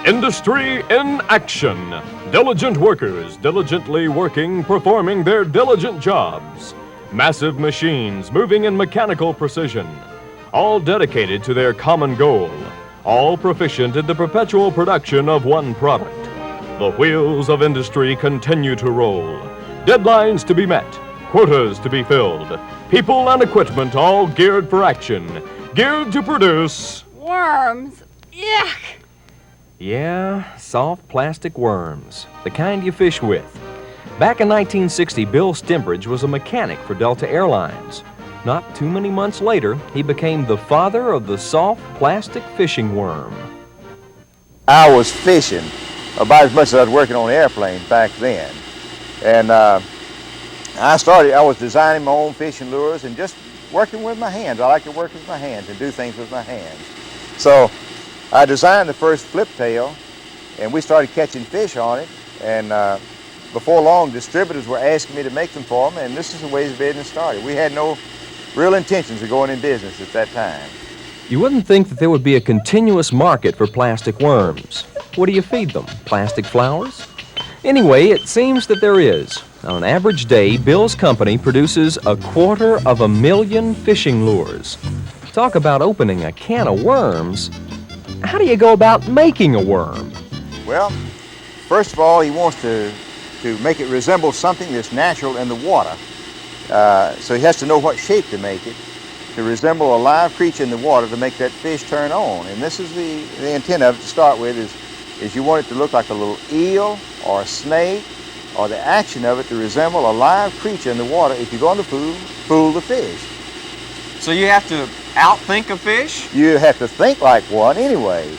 Industry in action. Diligent workers, diligently working, performing their diligent jobs. Massive machines moving in mechanical precision. All dedicated to their common goal. All proficient in the perpetual production of one product. The wheels of industry continue to roll. Deadlines to be met. Quotas to be filled. People and equipment all geared for action. Geared to produce... worms. Yuck! Yeah, soft plastic worms, the kind you fish with. Back in 1960, Bill Stembridge was a mechanic for Delta Airlines. Not too many months later, he became the father of the soft plastic fishing worm. I was fishing about as much as I was working on airplanes back then. And I was designing my own fishing lures and just working with my hands. I like to work with my hands and do things with my hands. So I designed the first Fliptail, and we started catching fish on it. And before long, distributors were asking me to make them for them, and this is the way the business started. We had no real intentions of going in business at that time. You wouldn't think that there would be a continuous market for plastic worms. What do you feed them? Plastic flowers? Anyway, it seems that there is. On an average day, Bill's company produces 250,000 fishing lures. Talk about opening a can of worms. How do you go about making a worm? Well, first of all, he wants to make it resemble something that's natural in the water. So he has to know what shape to make it, to resemble a live creature in the water to make that fish turn on. And this is the intent of it to start with, is you want it to look like a little eel or a snake, or the action of it to resemble a live creature in the water if you're going to fool the fish. So you have to outthink a fish? You have to think like one anyway.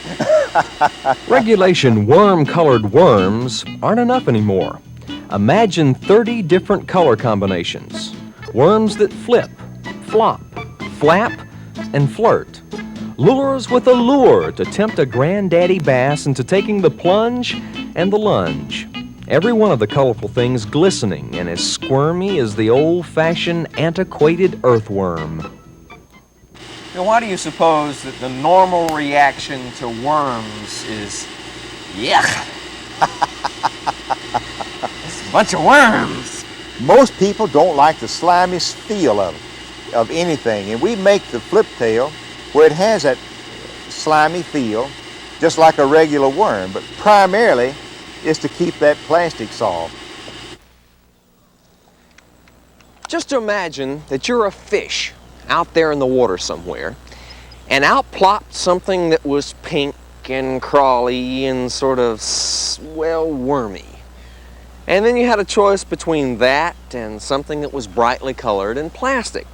Regulation worm-colored worms aren't enough anymore. Imagine 30 different color combinations. Worms that flip, flop, flap, and flirt. Lures with a lure to tempt a granddaddy bass into taking the plunge and the lunge. Every one of the colorful things glistening and as squirmy as the old-fashioned antiquated earthworm. Now, why do you suppose that the normal reaction to worms is yuck? It's a bunch of worms. Most people don't like the slimy feel of anything, and we make the Fliptail where it has that slimy feel, just like a regular worm, but primarily is to keep that plastic soft. Just imagine that you're a fish out there in the water somewhere, and out plopped something that was pink and crawly and sort of, well, wormy. And then you had a choice between that and something that was brightly colored and plastic.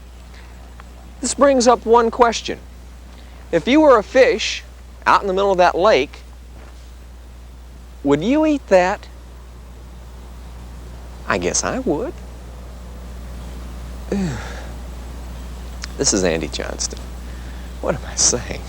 This brings up one question. If you were a fish out in the middle of that lake, would you eat that? I guess I would. This is Andy Johnston. What am I saying?